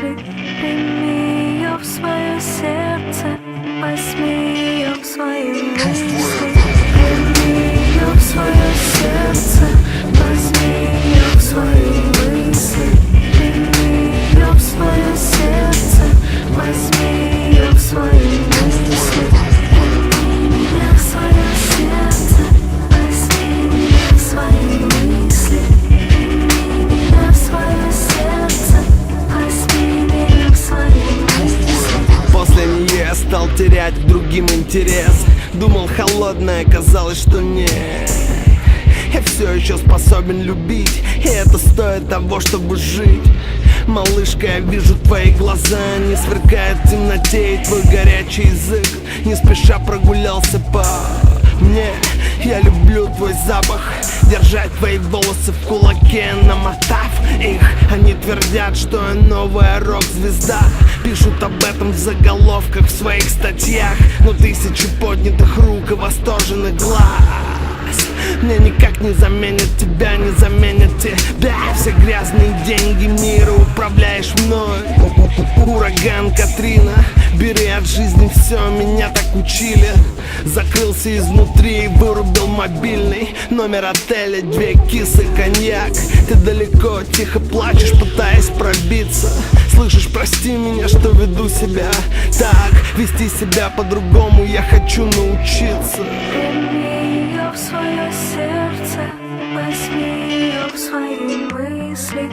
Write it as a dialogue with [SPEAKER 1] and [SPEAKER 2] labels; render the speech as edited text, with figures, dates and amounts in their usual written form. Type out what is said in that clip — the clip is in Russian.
[SPEAKER 1] мысли. Прими ее в свое сердце, возьми ее в свои мысли. Прими ее в свое сердце, возьми ее в свои мысли. Прими ее в свое сердце, возьми ее в свои мысли. Прими меня в свое сердце, возьми меня в свои мысли. Прими меня в свое сердце, возьми меня в свои мысли.
[SPEAKER 2] После нее я стал терять к другим интерес. Думал, холодная, казалось, что нет. Я все еще способен любить, и это стоит того, чтобы жить. Малышка, я вижу твои глаза, они сверкают в темноте, и твой горячий язык не спеша прогулялся по мне. Я люблю твой запах, держать твои волосы в кулаке, намотав их. Они твердят, что я новая рок-звезда, пишут об этом в заголовках в своих статьях. Но тысячи поднятых рук и восторженных глаз мне никак не заменят тебя, не заменят тебя. Все грязные деньги мира управляешь мной. Ураган Катрина, бери от жизни все, меня так учили. Закрылся изнутри и вырубил мобильный номер отеля, 2 кисы, коньяк. Ты далеко, тихо плачешь, пытаясь пробиться. Слышишь, прости меня, что веду себя так. Вести себя по-другому я хочу научиться.
[SPEAKER 1] Прими ее в свое сердце, возьми ее в свои мысли.